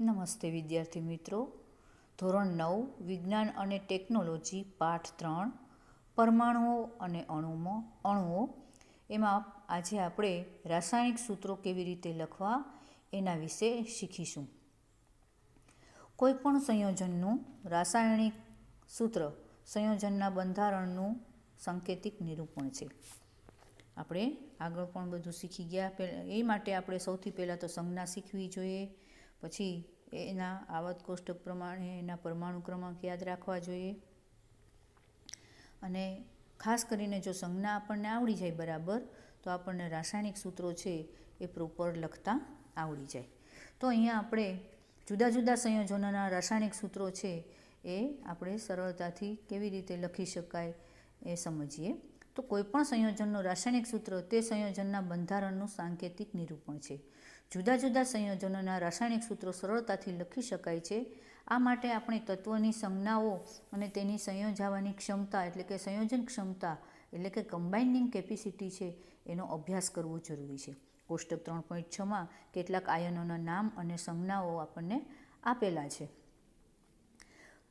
નમસ્તે વિદ્યાર્થી મિત્રો. ધોરણ 9 વિજ્ઞાન અને ટેકનોલોજી પાઠ 3 પરમાણુઓ અને અણુઓ એમાં આજે આપણે રાસાયણિક સૂત્રો કેવી રીતે લખવા એના વિશે શીખીશું. કોઈપણ સંયોજનનું રાસાયણિક સૂત્ર સંયોજનના બંધારણનું સાંકેતિક નિરૂપણ છે. આપણે આગળ પણ બધું શીખી ગયા. એ માટે આપણે સૌથી પહેલાં તો સંજ્ઞા શીખવી જોઈએ, પછી એના આવર્ત કોષ્ટક પ્રમાણે એના પરમાણુ ક્રમાંક યાદ રાખવા જોઈએ. અને ખાસ કરીને જો સંજ્ઞા આપણને આવડી જાય બરાબર, તો આપણને રાસાયણિક સૂત્રો છે એ પ્રોપર લખતા આવડી જાય. તો અહીંયા આપણે જુદા જુદા સંયોજનોના રાસાયણિક સૂત્રો છે એ આપણે સરળતાથી કેવી રીતે લખી શકાય એ સમજીએ. તો કોઈપણ સંયોજનનું રાસાયણિક સૂત્ર તે સંયોજનના બંધારણનું સાંકેતિક નિરૂપણ છે. જુદા જુદા સંયોજનોના રાસાયણિક સૂત્રો સરળતાથી લખી શકાય છે. આ માટે આપણે તત્વોની સંજ્ઞાઓ અને તેની સંયોજાવાની ક્ષમતા એટલે કે સંયોજન ક્ષમતા એટલે કે કમ્બાઇનિંગ કેપેસિટી છે એનો અભ્યાસ કરવો જરૂરી છે. કોષ્ટક 3.6માં કેટલાક આયનોના નામ અને સંજ્ઞાઓ આપણને આપેલા છે.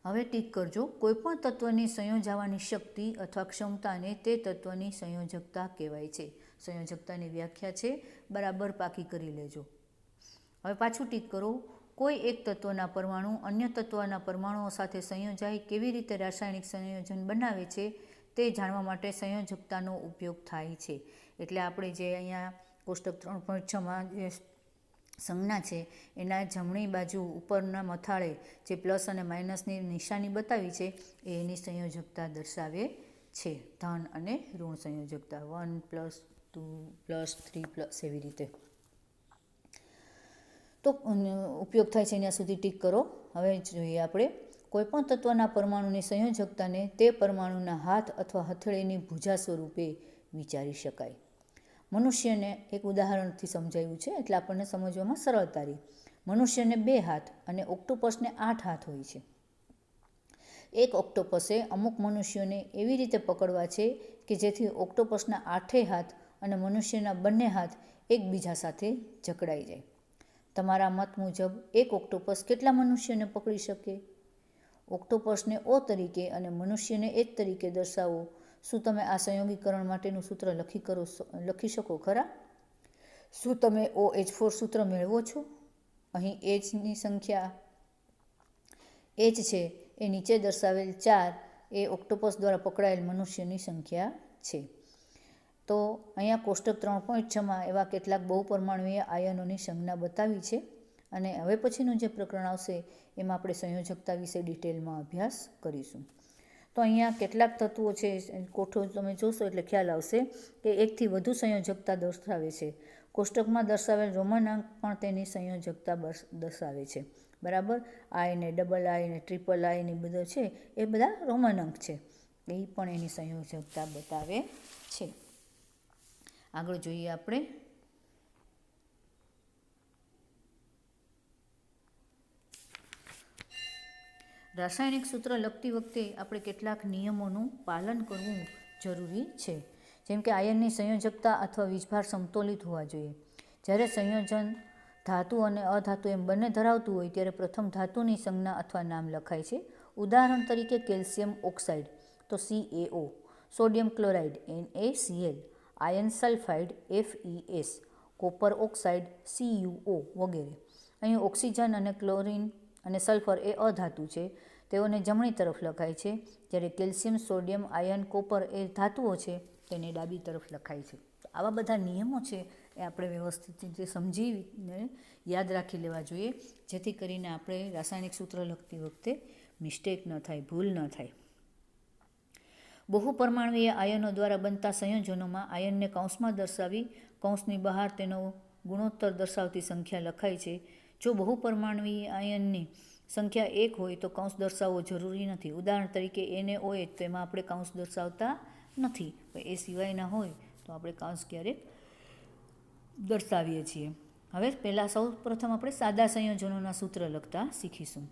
હવે ટીક કરજો. કોઈપણ તત્વની સંયોજાવાની શક્તિ અથવા ક્ષમતાને તે તત્વની સંયોજકતા કહેવાય છે. સંયોજકતાની વ્યાખ્યા છે, બરાબર પાકી કરી લેજો. હવે પાછું ટીક કરો. કોઈ એક તત્વના પરમાણુ અન્ય તત્વના પરમાણુઓ સાથે સંયોજાઈ કેવી રીતે રાસાયણિક સંયોજન બનાવે છે તે જાણવા માટે સંયોજકતાનો ઉપયોગ થાય છે. એટલે આપણે જે અહીંયા કોષ્ટક 3.6માં જે સંજ્ઞા છે એના જમણી બાજુ ઉપરના મથાળે જે પ્લસ અને માઇનસની નિશાની બતાવી છે એ એની સંયોજકતા દર્શાવે છે. ધન અને ઋણ સંયોજકતા 1 + 2 + 3 એવી રીતે તો ઉપયોગ થાય છે. ત્યાં સુધી ટીક કરો. હવે જોઈએ આપણે કોઈપણ તત્વના પરમાણુની સંયોજકતાને તે પરમાણુના હાથ અથવા હથેળીની ભુજા સ્વરૂપે વિચારી શકાય. મનુષ્યને એક ઉદાહરણથી સમજાયું છે એટલે આપણને સમજવામાં સરળતા રહી. મનુષ્યને 2 હાથ અને ઓક્ટોપસને 8 હાથ હોય છે. એક ઓક્ટોપસે અમુક મનુષ્યોને એવી રીતે પકડવા છે કે જેથી ઓક્ટોપસના 8 હાથ અને મનુષ્યના બંને હાથ એકબીજા સાથે જકડાઈ જાય. તમારા મત મુજબ એક ઓક્ટોપસ કેટલા મનુષ્યને પકડી શકે? ઓક્ટોપસને O તરીકે અને મનુષ્યને H તરીકે દર્શાવો. શું તમે આ સંયોગીકરણ માટેનું સૂત્ર લખી શકો ખરા? શું તમે OH4 સૂત્ર મેળવો છો? અહીં Hની સંખ્યા H છે એ નીચે દર્શાવેલ 4 એ ઓક્ટોપસ દ્વારા પકડાયેલ મનુષ્યની સંખ્યા છે. તો અહીંયા કોષ્ટક 3.6માં એવા કેટલાક બહુપરમાણુય આયનોની સંજ્ઞા બતાવી છે. અને હવે પછીનું જે પ્રકરણ આવશે એમાં આપણે સંયોજકતા વિશે ડિટેલમાં અભ્યાસ કરીશું. તો અહીંયા કેટલાક તત્વો છે, કોઠો તમે જોશો એટલે ખ્યાલ આવશે કે એકથી વધુ સંયોજકતા દર્શાવે છે. કોષ્ટકમાં દર્શાવેલ રોમન અંક પણ તેની સંયોજકતા દર્શાવે છે. બરાબર. I ને II ને III ને બધો છે એ બધા રોમન અંક છે. એ પણ એની સંયોજકતા બતાવે છે. આગળ જોઈએ આપણે. રાસાયણિક સૂત્ર લખતી વખતે આપણે કેટલાક નિયમોનું પાલન કરવું જરૂરી છે. જેમ કે આયનની સંયોજકતા અથવા વીજભાર સમતોલિત હોવા જોઈએ. જ્યારે સંયોજન ધાતુ અને અધાતુ એમ બંને ધરાવતું હોય ત્યારે પ્રથમ ધાતુની સંજ્ઞા અથવા નામ લખાય છે. ઉદાહરણ તરીકે કેલ્શિયમ ઓક્સાઇડ તો CaO, sodium chloride NaCl, iron sulphide FeS, copper oxide CuO વગેરે. અહીં ઓક્સિજન અને ક્લોરિન અને સલ્ફર એ અધાતુ છે, તેઓને જમણી તરફ લખાય છે. જ્યારે કેલ્શિયમ, સોડિયમ, આયર્ન, કોપર એ ધાતુઓ છે તેને ડાબી તરફ લખાય છે. આવા બધા નિયમો છે એ આપણે વ્યવસ્થિત રીતે સમજીને યાદ રાખી લેવા જોઈએ, જેથી કરીને આપણે રાસાયણિક સૂત્ર લખતી વખતે મિસ્ટેક ન થાય, ભૂલ ન થાય. બહુપરમાણુય આયનો દ્વારા બનતા સંયોજનોમાં આયનને કૌંસમાં દર્શાવી કૌંસની બહાર તેનો ગુણોત્તર દર્શાવતી સંખ્યા લખાય છે. જો બહુપરમાણુય આયનની સંખ્યા 1 હોય તો કૌંસ દર્શાવવો જરૂરી નથી. ઉદાહરણ તરીકે NaOH, તો એમાં આપણે કૌંસ દર્શાવતા નથી. એ સિવાયના હોય તો આપણે કૌંસ ક્યારેક દર્શાવીએ છીએ. હવે પહેલાં સૌ પ્રથમ આપણે સાદા સંયોજનોના સૂત્ર લખતા શીખીશું.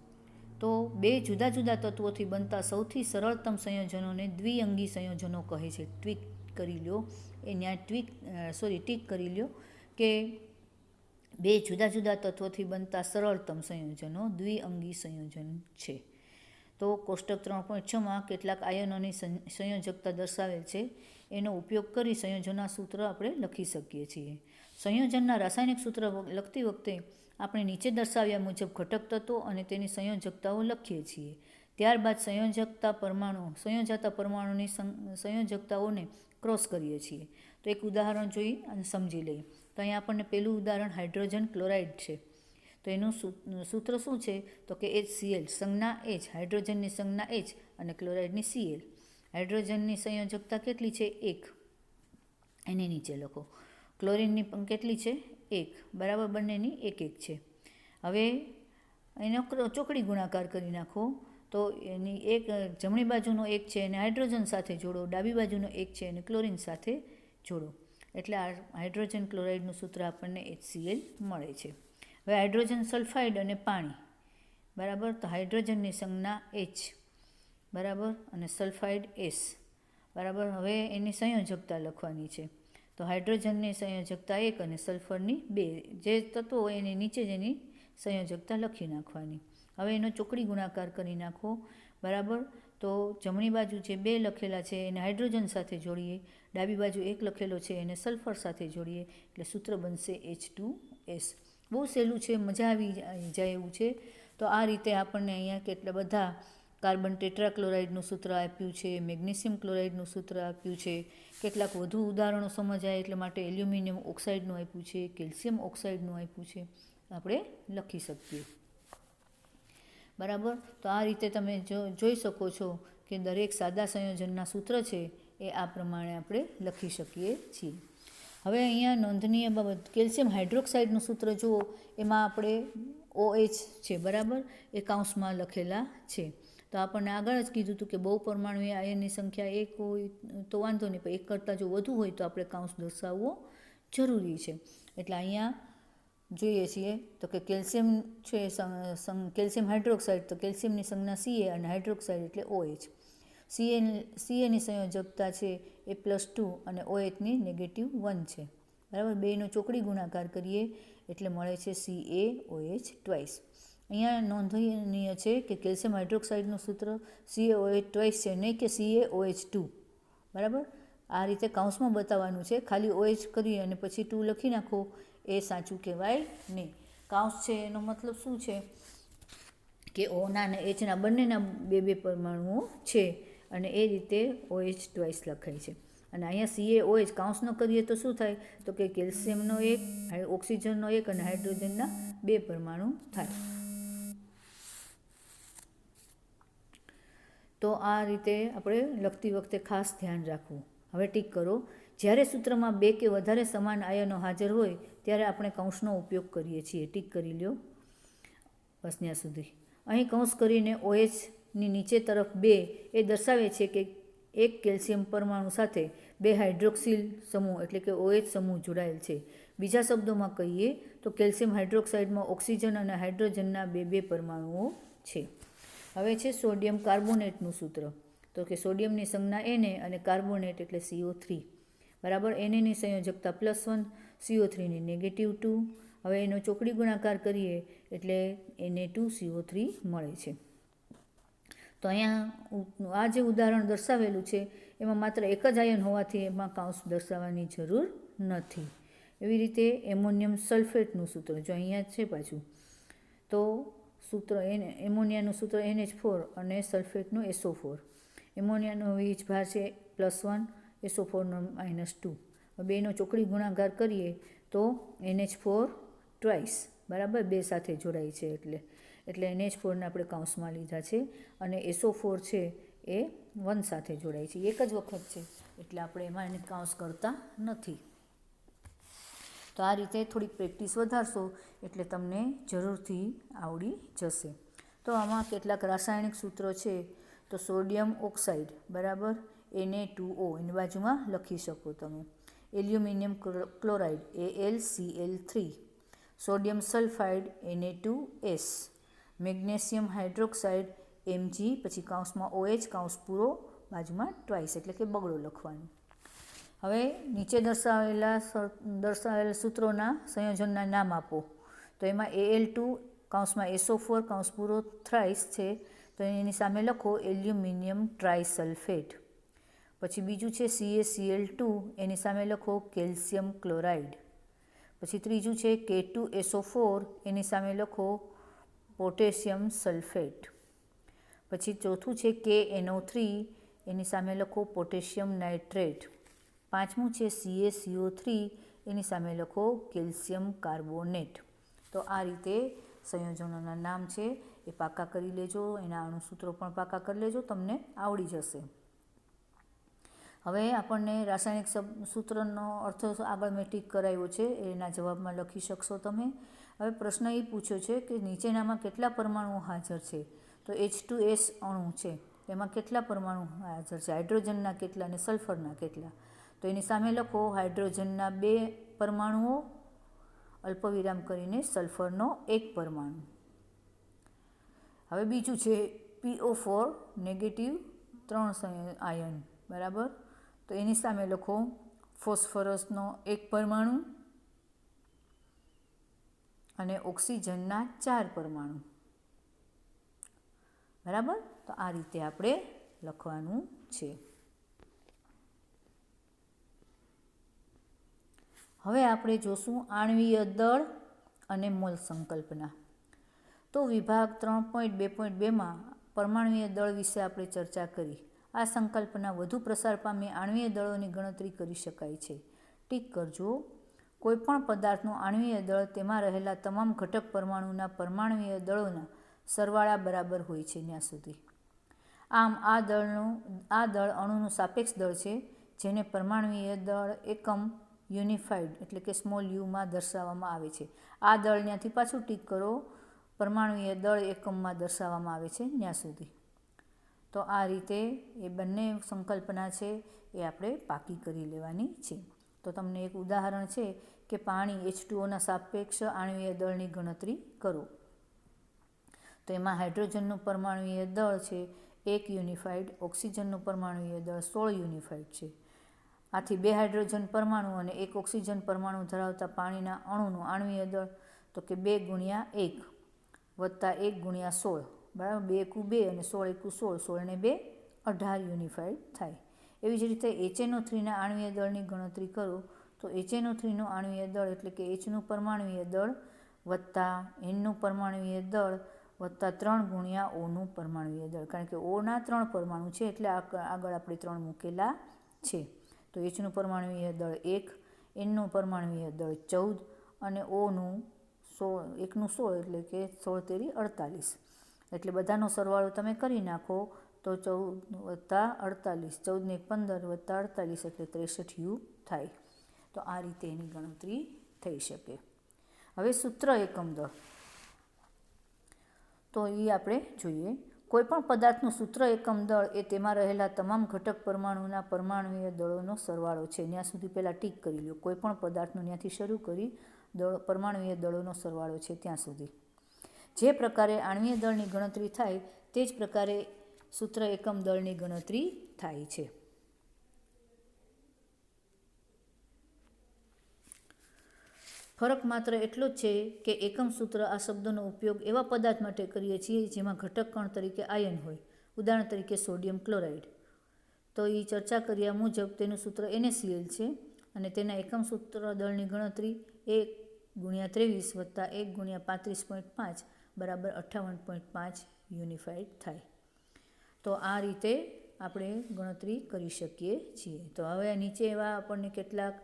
તો 2 જુદા જુદા તત્વોથી બનતા સૌથી સરળતમ સંયોજનોને દ્વિઅંગી સંયોજનો કહે છે. ટીક કરી લો કે બે જુદા જુદા તત્વોથી બનતા સરળતમ સંયોજનો દ્વિઅંગી સંયોજન છે. તો કોષ્ટક 3.6માં કેટલાક આયનોની સંયોજકતા દર્શાવેલ છે. એનો ઉપયોગ કરી સંયોજનના સૂત્ર આપણે લખી શકીએ છીએ. સંયોજનના રાસાયણિક સૂત્ર લખતી વખતે આપણે નીચે દર્શાવ્યા મુજબ ઘટક તત્વો અને તેની સંયોજકતાઓ લખીએ છીએ. ત્યારબાદ સંયોજાતા પરમાણુની સંયોજકતાઓને ક્રોસ કરીએ છીએ. તો એક ઉદાહરણ જોઈ અને સમજી લઈએ. તો અહીંયા આપણને પહેલું ઉદાહરણ હાઇડ્રોજન ક્લોરાઇડ છે. તો એનું સૂત્ર શું છે? તો કે HCl, સંજ્ઞા H, હાઇડ્રોજનની સંજ્ઞા H અને ક્લોરાઇડની Cl. હાઇડ્રોજનની સંયોજકતા કેટલી છે? 1. એની નીચે લખો. ક્લોરીનની પણ કેટલી છે? 1. બરાબર, બંનેની 1 1 છે. હવે એનો ચોકડી ગુણાકાર કરી નાખો. તો એની એક જમણી બાજુનો 1 છે એને હાઇડ્રોજન સાથે જોડો, ડાબી બાજુનો 1 છે એને ક્લોરીન સાથે જોડો. એટલે આ હાઇડ્રોજન ક્લોરાઇડનું સૂત્ર આપણને HCl મળે છે. હવે હાઇડ્રોજન સલ્ફાઇડ અને પાણી, બરાબર. તો હાઇડ્રોજનની સંજ્ઞા H, બરાબર, અને સલ્ફાઇડ S, બરાબર. હવે એની સંયોજકતા લખવાની છે. તો હાઇડ્રોજનની સંયોજકતા 1 અને સલ્ફરની 2. જે તત્વો હોય એની નીચે જ એની સંયોજકતા લખી નાખવાની. હવે એનો ચોકડી ગુણાકાર કરી નાખો, બરાબર. તો જમણી બાજુ જે 2 લખેલા છે એને હાઇડ્રોજન સાથે જોડીએ, ડાબી બાજુ 1 લખેલો છે એને સલ્ફર સાથે જોડીએ, એટલે સૂત્ર બનશે H2S. બહુ સહેલું છે, મજા આવી જાય એવું છે. તો આ રીતે આપણને અહીંયા કેટલા બધા કાર્બન ટેટ્રાક્લોરાઇડનું સૂત્ર આપ્યું છે, મેગ્નેશિયમ ક્લોરાઇડનું સૂત્ર આપ્યું છે. કેટલાક વધુ ઉદાહરણો સમજાય એટલે માટે એલ્યુમિનિયમ ઓક્સાઇડનું આપ્યું છે, કેલ્શિયમ ઓક્સાઇડનું આપ્યું છે, આપણે લખી શકીએ. બરાબર. તો આ રીતે તમે જોઈ શકો છો કે દરેક સાદા સંયોજનના સૂત્ર છે એ આ પ્રમાણે આપણે લખી શકીએ છીએ. હવે અહીંયા નોંધનીય બાબત, કેલ્શિયમ હાઇડ્રોક્સાઇડનું સૂત્ર જુઓ. એમાં આપણે OH છે, બરાબર, એ કાઉન્સમાં લખેલા છે. તો આપણને આગળ જ કીધું હતું કે બહુ પરમાણુય આયનની સંખ્યા 1 હોય તો વાંધો નહીં, પણ 1 કરતાં જો વધુ હોય તો આપણે કાઉન્સ દર્શાવવો જરૂરી છે. એટલે અહીંયા જોઈએ છીએ તો કે કેલ્શિયમ છે, કેલ્શિયમ હાઇડ્રોક્સાઇડ, તો કેલ્શિયમની સંજ્ઞા Ca અને હાઇડ્રોક્સાઇડ એટલે OH. Caની સંયોજકતા છે એ +2 અને OHની -1 છે, બરાબર. બેનો ચોકડી ગુણાકાર કરીએ એટલે મળે છે CaOH ટ્વાઇસ. અહીંયા નોંધનીય છે કે કેલ્શિયમ હાઇડ્રોક્સાઇડનું સૂત્ર CaOH ટ્વાઇસ છે, નહીં કે CaOH2, બરાબર. આ રીતે કાઉન્સમાં બતાવવાનું છે. ખાલી OH કરી અને પછી 2 લખી નાખો એ સાચું કહેવાય નહીં. કાઉન્સ છે એનો મતલબ શું છે કે Oના અને Hના બંનેના 2 પરમાણુઓ છે અને એ રીતે OH ટ્વાઇસ લખાય છે. અને અહીંયા CaOH કાઉન્સ ન કરીએ તો શું થાય? તો કે કેલ્શિયમનો 1, ઓક્સિજનનો 1 અને હાઇડ્રોજનના 2 પરમાણુ થાય. તો આ રીતે આપણે લખતી વખતે ખાસ ધ્યાન રાખવું. હવે ટીક કરો. જ્યારે સૂત્રમાં 2 કે વધારે સમાન આયનો હાજર હોય ત્યારે આપણે કૌંસનો ઉપયોગ કરીએ છીએ. ટીક કરી લ્યો બસ ત્યાં સુધી. અહીં કૌંસ કરીને OHની નીચે તરફ 2 એ દર્શાવે છે કે એક કેલ્શિયમ પરમાણુ સાથે 2 હાઇડ્રોક્સિલ સમૂહ એટલે કે OH સમૂહ જોડાયેલ છે. બીજા શબ્દોમાં કહીએ તો કેલ્શિયમ હાઇડ્રોક્સાઇડમાં ઓક્સિજન અને હાઇડ્રોજનના 2 પરમાણુઓ છે. હવે છે સોડિયમ કાર્બોનેટનું સૂત્ર. તો કે સોડિયમની સંજ્ઞા Na અને કાર્બોનેટ એટલે CO3, બરાબર. Naની સંયોજકતા +1, CO3ની -2. હવે એનો ચોકડી ગુણાકાર કરીએ એટલે Na2CO3 મળે છે. તો અહીંયા આ જે ઉદાહરણ દર્શાવેલું છે એમાં માત્ર એક જ આયન હોવાથી એમાં કાઉન્સ દર્શાવવાની જરૂર નથી. એવી રીતે એમોનિયમ સલ્ફેટનું સૂત્ર જો અહીંયા છે પાછું. તો સૂત્ર એમોનિયાનું સૂત્ર NH4 અને સલ્ફેટનું SO4. એમોનિયાનો વીજ ભાર છે +1, SO4નો -2. બેનો ચોકડી ગુણાકાર કરીએ તો NH4 ટ્વાઇસ, બરાબર, 2 સાથે જોડાય છે એટલે NH4ને આપણે કાઉન્સમાં લીધા છે અને SO4 છે એ 1 સાથે જોડાય છે. એક જ વખત છે એટલે આપણે એમાં એને કાઉન્સ કરતા નથી. તો આ રીતે થોડીક પ્રેક્ટિસ વધારશો એટલે તમને જરૂરથી આવડી જશે. તો આમાં કેટલાક રાસાયણિક સૂત્રો છે. તો સોડિયમ ઓક્સાઇડ, બરાબર, Na2O એની બાજુમાં લખી શકો તમે. Aluminium chloride AlCl3, sodium sulphide Na2S, magnesium hydroxide Mg, પછી કાઉન્સમાં OH કાઉન્સ પૂરો, બાજુમાં ટ્વાઇસ એટલે કે બગડો લખવાનું. હવે નીચે દર્શાવેલા સૂત્રોના સંયોજનના નામ આપો. તો એમાં Al2 કૌંસમાં SO4 કૌંસ પૂરો થ્રાઇસ છે, તો એની સામે લખો એલ્યુમિનિયમ ટ્રાઇસલ્ફેટ. પછી બીજું છે CaCl2, એની સામે લખો કેલ્શિયમ ક્લોરાઇડ. પછી ત્રીજું છે K2SO4, એની સામે લખો પોટેશિયમ સલ્ફેટ. પછી ચોથું છે KNO3, એની સામે લખો પોટેશિયમ નાઇટ્રેટ. પાંચમું છે CaCO3, એની સામે લખો કેલ્શિયમ કાર્બોનેટ. તો આ રીતે સંયોજનોના નામ છે એ પાકા કરી લેજો, એના અણુસૂત્રો પણ પાકા કરી લેજો, તમને આવડી જશે. હવે આપણને રાસાયણિક સૂત્રનો અર્થ આગળ મેં ટીક કરાવ્યો છે, એના જવાબમાં લખી શકશો તમે. હવે પ્રશ્ન એ પૂછ્યો છે કે નીચેનામાં કેટલા પરમાણુઓ હાજર છે? તો H2S અણુ છે, એમાં કેટલા પરમાણુ હાજર છે? હાઇડ્રોજનના કેટલા અને સલ્ફરના કેટલા? તો એની સામે લખો હાઇડ્રોજનના 2 પરમાણુઓ, અલ્પવિરામ કરીને સલ્ફરનો 1 પરમાણુ. હવે બીજું છે PO4 નેગેટિવ 3 આયન, બરાબર. તો એની સામે લખો ફોસ્ફરસનો 1 પરમાણુ અને ઓક્સિજનના 4 પરમાણુ, બરાબર. તો આ રીતે આપણે લખવાનું છે. હવે આપણે જોશું આણ્વીય દળ અને મોલ સંકલ્પના. તો વિભાગ 3.2.2માં પરમાણ્વીય દળ વિશે આપણે ચર્ચા કરી. આ સંકલ્પના વધુ પ્રસાર પામી આણ્વીય દળોની ગણતરી કરી શકાય છે. ટીક કરજો. કોઈપણ પદાર્થનું આણ્વીય દળ તેમાં રહેલા તમામ ઘટક પરમાણુના પરમાણ્વીય દળોના સરવાળા બરાબર હોય છે ત્યાં સુધી. આમ આ દળ અણુનું સાપેક્ષ દળ છે, જેને પરમાણ્વીય દળ એકમ યુનિફાઇડ એટલે કે સ્મોલ યુમાં દર્શાવવામાં આવે છે. આ દળ ત્યાંથી પાછું ટીક કરો, પરમાણ્વીય દળ એકમમાં દર્શાવવામાં આવે છે ત્યાં સુધી. તો આ રીતે એ બંને સંકલ્પના છે એ આપણે પાકી કરી લેવાની છે. તો તમને એક ઉદાહરણ છે કે પાણી H2Oના સાપેક્ષ આણ્વીય દળની ગણતરી કરો. તો એમાં હાઇડ્રોજનનું પરમાણ્વીય દળ છે 1 યુનિફાઇડ, ઓક્સિજનનું પરમાણ્વીય દળ 16 યુનિફાઇડ છે. આથી 2 હાઇડ્રોજન પરમાણુ અને 1 ઓક્સિજન પરમાણુ ધરાવતા પાણીના અણુનું આણ્વીય દળ તો કે 2 × 1 વત્તા 1 × 16, બરાબર. 2 × 2 અને 16 × 16, 16 ને 2 18 યુનિફાઇડ થાય. એવી જ રીતે HNO3ના આણ્વીય દળની ગણતરી કરો. તો HNO3નું આણ્વીય દળ એટલે કે Hનું પરમાણ્વીય દળ વત્તા Nનું પરમાણ્વીય દળ વત્તા 3 × Oનું પરમાણ્વીય દળ, કારણ કે Oના 3 પરમાણુ છે એટલે આગળ આપણે 3 મૂકેલા છે. તો Hનું પરમાણ્વીય દળ 1, Nનું પરમાણ્વીય દળ 14 અને Oનું 16, 1નું 16 એટલે કે 16 તેરી 48. એટલે બધાનો સરવાળો તમે કરી નાખો તો 14 વત્તા 48, 14 ને 15 વત્તા 48 એટલે 63 U થાય. તો આ રીતે એની ગણતરી થઈ શકે. હવે સૂત્ર એકમ દળ, તો એ આપણે જોઈએ. કોઈપણ પદાર્થનું સૂત્ર એકમ દળ એ તેમાં રહેલા તમામ ઘટક પરમાણુના પરમાણ્વીય દળોનો સરવાળો છે. ત્યાં સુધી પહેલાં ટીક કરી લો. કોઈપણ પદાર્થનું ત્યાંથી શરૂ કરી પરમાણ્વીય દળોનો સરવાળો છે ત્યાં સુધી. જે પ્રકારે આણ્વીય દળની ગણતરી થાય તે જ પ્રકારે સૂત્ર એકમ દળની ગણતરી થાય છે. ફરક માત્ર એટલો જ છે કે એકમ સૂત્ર આ શબ્દનો ઉપયોગ એવા પદાર્થ માટે કરીએ છીએ જેમાં ઘટક કણ તરીકે આયન હોય, ઉદાહરણ તરીકે સોડિયમ ક્લોરાઇડ. તો એ ચર્ચા કર્યા મુજબ તેનું સૂત્ર NaCl છે અને તેના એકમ સૂત્ર દળની ગણતરી 1 × 23 વત્તા 1 × 35.5 બરાબર 58.5 યુનિફાઇડ થાય. તો આ રીતે આપણે ગણતરી કરી શકીએ છીએ. તો હવે નીચે એવા આપણને કેટલાક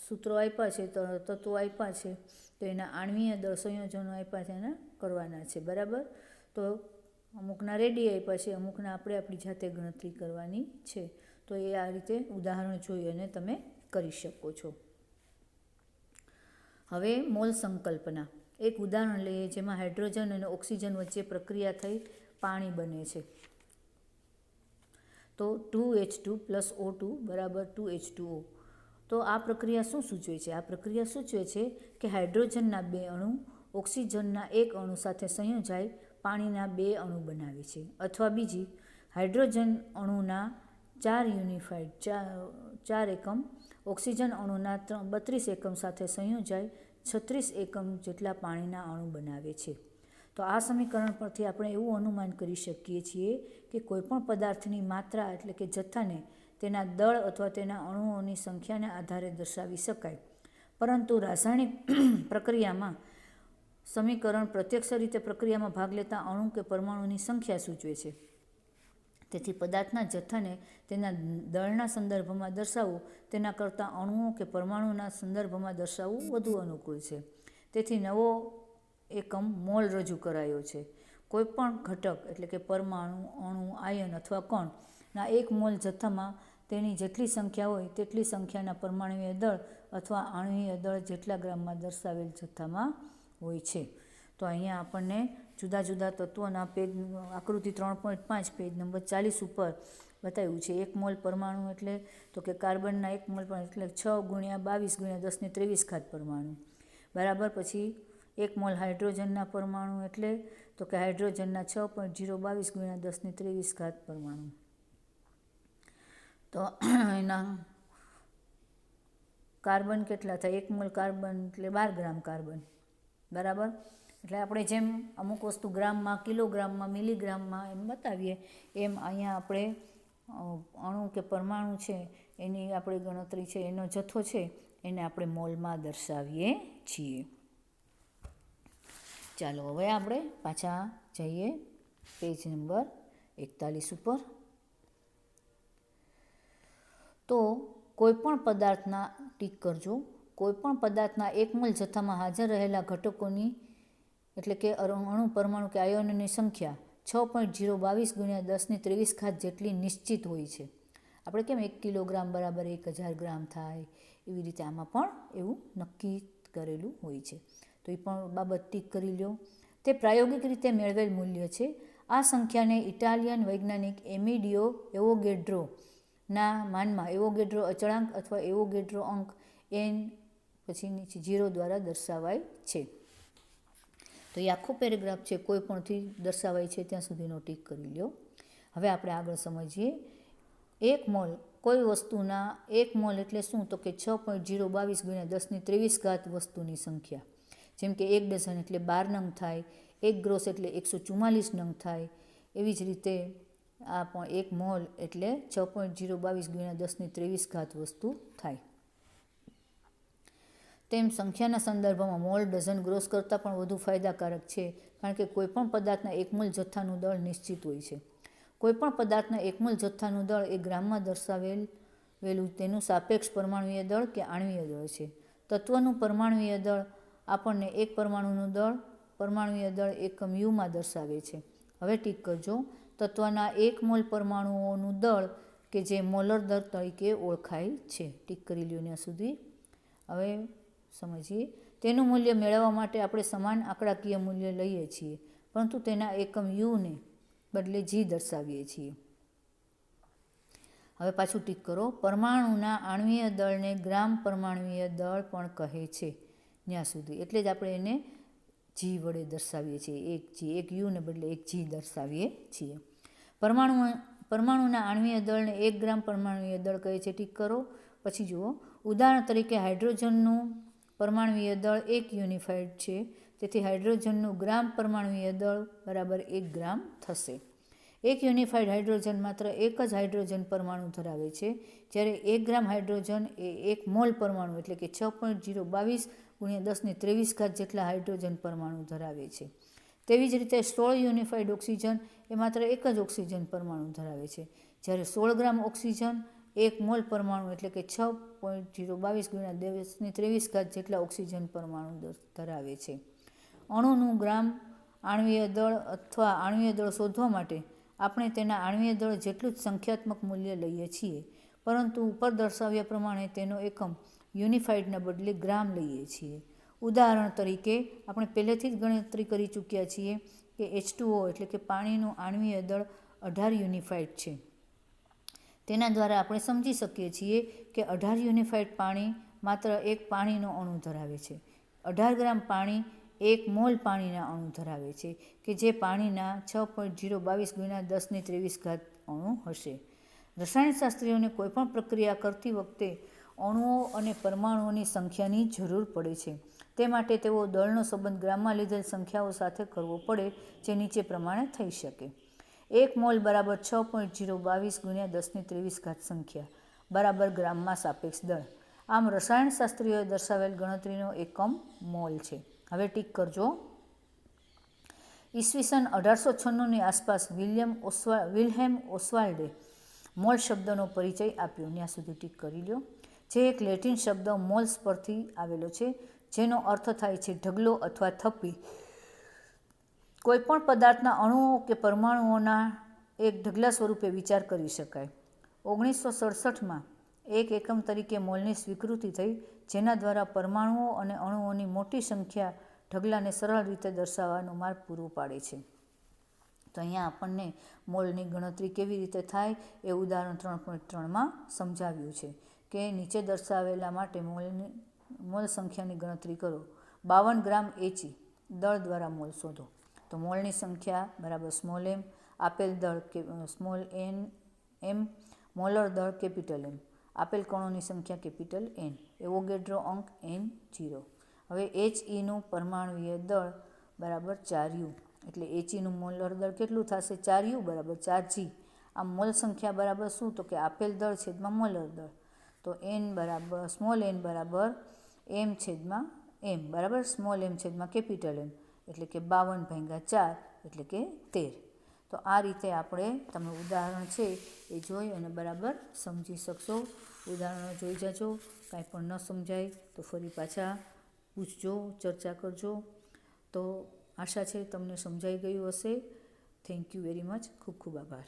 સૂત્રો આપ્યા છે, તત્વો આપ્યા છે, તો એના આણ્વીય દળ સંયોજનો આપ્યા છે, એના કરવાના છે, બરાબર. તો અમુકના રેડી આપ્યા છે, અમુકના આપણે આપણી જાતે ગણતરી કરવાની છે. તો એ આ રીતે ઉદાહરણ જોઈ અને તમે કરી શકો છો. હવે મોલ સંકલ્પના. એક ઉદાહરણ લઈએ જેમાં હાઇડ્રોજન અને ઓક્સિજન વચ્ચે પ્રક્રિયા થઈ પાણી બને છે. તો 2H2 + O2 બરાબર 2H2O. તો આ પ્રક્રિયા શું સૂચવે છે? આ પ્રક્રિયા સૂચવે છે કે હાઇડ્રોજનના 2 અણુ ઓક્સિજનના 1 અણુ સાથે સંયોજાઈ પાણીના 2 અણુ બનાવે છે. અથવા બીજી, હાઇડ્રોજન અણુના 4 યુનિફાઇડ 4 એકમ ઓક્સિજન અણુના 32 એકમ સાથે સંયોજાઈ 36 એકમ જેટલા પાણીના અણુ બનાવે છે. તો આ સમીકરણ પરથી આપણે એવું અનુમાન કરી શકીએ છીએ કે કોઈપણ પદાર્થની માત્રા એટલે કે જથ્થાને તેના દળ અથવા તેના અણુઓની સંખ્યાને આધારે દર્શાવી શકાય. પરંતુ રાસાયણિક પ્રક્રિયામાં સમીકરણ પ્રત્યક્ષ રીતે પ્રક્રિયામાં ભાગ લેતા અણુ કે પરમાણુની સંખ્યા સૂચવે છે. તેથી પદાર્થના જથ્થાને તેના દળના સંદર્ભમાં દર્શાવવું તેના કરતાં અણુઓ કે પરમાણુના સંદર્ભમાં દર્શાવવું વધુ અનુકૂળ છે. તેથી નવો એકમ મોલ રજૂ કરાયો છે. કોઈપણ ઘટક એટલે કે પરમાણુ, અણુ, આયન અથવા કણના 1 મોલ જથ્થામાં તેની જેટલી સંખ્યા હોય તેટલી સંખ્યાના પરમાણુય દળ અથવા આણ્વીય દળ જેટલા ગ્રામમાં દર્શાવેલ જથ્થામાં હોય છે. તો અહીંયા આપણને જુદા જુદા તત્વોના પેજ આકૃતિ 3.5 પેજ નંબર 40 ઉપર બતાવ્યું છે. 1 મોલ પરમાણુ એટલે તો કે કાર્બનના 1 મોલ એટલે 6 × 22 × 10⁻23 પરમાણુ બરાબર. પછી 1 મોલ હાઇડ્રોજનના પરમાણુ એટલે તો કે હાઇડ્રોજનના 6.022 × 10⁻23 પરમાણુ. તો એના કાર્બન કેટલા થાય? 1 મોલ કાર્બન એટલે 12 ગ્રામ કાર્બન બરાબર. એટલે આપણે જેમ અમુક વસ્તુ ગ્રામમાં, કિલોગ્રામમાં, મિલીગ્રામમાં એમ બતાવીએ એમ અહીંયા આપણે અણુ કે પરમાણુ છે એની આપણે ગણતરી છે, એનો જથ્થો છે એને આપણે મોલમાં દર્શાવીએ છીએ. ચાલો હવે આપણે પાછા જઈએ પેજ નંબર 41 ઉપર. તો કોઈપણ પદાર્થના ટીક કરજો. કોઈપણ પદાર્થના 1 મોલ જથ્થામાં હાજર રહેલા ઘટકોની એટલે કે અણુ, પરમાણુ કે આયનોની સંખ્યા 6.022 × 10⁻23 જેટલી નિશ્ચિત હોય છે. આપણે કેમ 1 કિલોગ્રામ બરાબર 1000 ગ્રામ થાય એવી રીતે આમાં પણ એવું નક્કી કરેલું હોય છે. તો એ પણ બાબત ટીક કરી લો. તે પ્રાયોગિક રીતે મેળવેલ મૂલ્ય છે. આ સંખ્યાને ઇટાલિયન વૈજ્ઞાનિક એમિડિયો એવોગેડ્રો ના માનમાં એવોગેડ્રો અચળાંક અથવા એવોગેડ્રો અંક n પછી નીચે 0 દ્વારા દર્શાવાય છે. તો એ આખો પેરેગ્રાફ છે કોઈ પણથી દર્શાવાય છે ત્યાં સુધીનો ટીક કરી લો. હવે આપણે આગળ સમજીએ. 1 મોલ કોઈ વસ્તુના 1 મોલ એટલે શું? તો કે 6.022 × 10⁻23 વસ્તુની સંખ્યા. જેમ કે 1 ડઝન એટલે 12 નંગ થાય, 1 ગ્રોસ એટલે 144 નંગ થાય. એવી જ રીતે આ પણ 1 મોલ એટલે 6.022 × 10⁻23 વસ્તુ થાય. તેમ સંખ્યાના સંદર્ભમાં મોલ ડઝન ગ્રોસ કરતાં પણ વધુ ફાયદાકારક છે, કારણ કે કોઈપણ પદાર્થના 1 મોલ જથ્થાનું દળ નિશ્ચિત હોય છે. કોઈપણ પદાર્થના 1 મોલ જથ્થાનું દળ એ ગ્રામમાં દર્શાવેલું તેનું સાપેક્ષ પરમાણુય દળ કે આણ્વીય દળ છે. તત્વનું પરમાણુય દળ આપણને એક પરમાણુનું દળ પરમાણુય દળ એકમ યુમાં દર્શાવે છે. હવે ટીક કરજો. તત્વના 1 મોલ પરમાણુઓનું દળ કે જે મોલર દળ તરીકે ઓળખાય છે. ટીક કરી લ્યો ત્યાં સુધી. હવે સમજીએ. તેનું મૂલ્ય મેળવવા માટે આપણે સમાન આંકડાકીય મૂલ્ય લઈએ છીએ, પરંતુ તેના એકમ યુને બદલે જી દર્શાવીએ છીએ. હવે પાછું ટીક કરો. પરમાણુના આણ્વીય દળને ગ્રામ પરમાણુય દળ પણ કહે છે ત્યાં સુધી. એટલે જ આપણે એને જી વડે દર્શાવીએ છીએ. એક યુને બદલે એક જી દર્શાવીએ છીએ. પરમાણુના આણ્વીય દળને 1 ગ્રામ પરમાણુય દળ કહે છે. ટીક કરો. પછી જુઓ, ઉદાહરણ તરીકે હાઇડ્રોજનનું પરમાણુય દળ 1 યુનિફાઇડ છે. તેથી હાઇડ્રોજનનું ગ્રામ પરમાણુય દળ બરાબર 1 ગ્રામ થશે. 1 યુનિફાઇડ હાઇડ્રોજન માત્ર એક જ હાઇડ્રોજન પરમાણુ ધરાવે છે, જ્યારે 1 ગ્રામ હાઇડ્રોજન એ 1 મોલ પરમાણુ એટલે કે 6.022 × 10⁻23 જેટલા હાઇડ્રોજન પરમાણુ ધરાવે છે. તેવી જ રીતે 16 યુનિફાઇડ ઓક્સિજન એ માત્ર એક જ ઓક્સિજન પરમાણુ ધરાવે છે, જ્યારે 16 ગ્રામ ઓક્સિજન 1 મોલ પરમાણુ એટલે કે 6.022 × 10⁻23 જેટલા ઓક્સિજન પરમાણુ ધરાવે છે. અણુનું ગ્રામ આણ્વીય દળ અથવા આણ્વીય દળ શોધવા માટે આપણે તેના આણ્વીય દળ જેટલું જ સંખ્યાત્મક મૂલ્ય લઈએ છીએ, પરંતુ ઉપર દર્શાવ્યા પ્રમાણે તેનો એકમ યુનિફાઇડના બદલે ગ્રામ લઈએ છીએ. ઉદાહરણ તરીકે આપણે પહેલેથી જ ગણતરી કરી ચૂક્યા છીએ કે H2O એટલે કે પાણીનું આણ્વીય દળ 18 યુનિફાઇડ છે. તેના દ્વારા આપણે સમજી શકીએ છીએ કે 18 યુનિફાઇડ પાણી માત્ર એક પાણીનો અણુ ધરાવે છે. 18 ગ્રામ પાણી 1 મોલ પાણીના અણુ ધરાવે છે, કે જે પાણીના 6.022 × 10⁻23 અણુ હશે. રસાયણશાસ્ત્રીઓને કોઈપણ પ્રક્રિયા કરતી વખતે અણુઓ અને પરમાણુઓની સંખ્યાની જરૂર પડે છે, તે માટે તેઓ દળનો સંબંધ ગ્રામમાં લીધેલ સંખ્યાઓ સાથે કરવો પડે, જે નીચે પ્રમાણે થઈ શકે. 1 મોલ બરાબર 6.022 ગુણ્યા 10⁻23 સંખ્યા બરાબર ગ્રામમાં સાપેક્ષ દળ. આમ રસાયણશાસ્ત્રીઓએ દર્શાવેલ ગણતરીનો એકમ મોલ છે. હવે ટીક કરજો. ઈસવીસન 1896ની આસપાસ વિલ્હેમ ઓસ્વાલ્ડે મોલ શબ્દનો પરિચય આપ્યો. ત્યાં સુધી ટીક કરી લ્યો. જે એક લેટિન શબ્દ મોલ્સ પરથી આવેલો છે, જેનો અર્થ થાય છે ઢગલો અથવા થપ્પી. કોઈપણ પદાર્થના અણુઓ કે પરમાણુઓના એક ઢગલા સ્વરૂપે વિચાર કરી શકાય. 1967માં એક એકમ તરીકે મોલની સ્વીકૃતિ થઈ, જેના દ્વારા પરમાણુઓ અને અણુઓની મોટી સંખ્યા ઢગલાને સરળ રીતે દર્શાવવાનો માર્ગ પૂરો પાડે છે. તો અહીંયા આપણને મોલની ગણતરી કેવી રીતે થાય એ ઉદાહરણ 3.3માં સમજાવ્યું છે કે નીચે દર્શાવેલા માટે મોલ સંખ્યાની ગણતરી કરો. 52 ગ્રામ એચી દળ દ્વારા મોલ શોધો. તો મોલની સંખ્યા બરાબર સ્મોલ એમ, આપેલ દળ સ્મોલ એમ, મોલર દળ કેપિટલ એમ, આપેલ કણોની સંખ્યા કેપિટલ એન, એવોગેડ્રો અંક N0. હવે HEનું પરમાણુય દળ બરાબર 4U, એટલે HEનું મોલર દળ કેટલું થશે? 4U બરાબર 4G. આમ મોલ સંખ્યા બરાબર શું? તો કે આપેલ દળ છેદમાં મોલર દળ. તો n બરાબર સ્મોલ n બરાબર m છેદમાં m બરાબર સ્મોલ m છેદમાં કેપિટલ M, એટલે કે 52/4 એટલે કે 13. તો આ રીતે આપણે તમે ઉદાહરણ છે એ જોઈ અને બરાબર સમજી શકશો. ઉદાહરણો જોઈ જજો. કાંઈ પણ ન સમજાય તો ફરી પાછા પૂછજો, ચર્ચા કરજો. તો આશા છે તમને સમજાઈ ગયું હશે. Thank you very much. ખૂબ ખૂબ આભાર.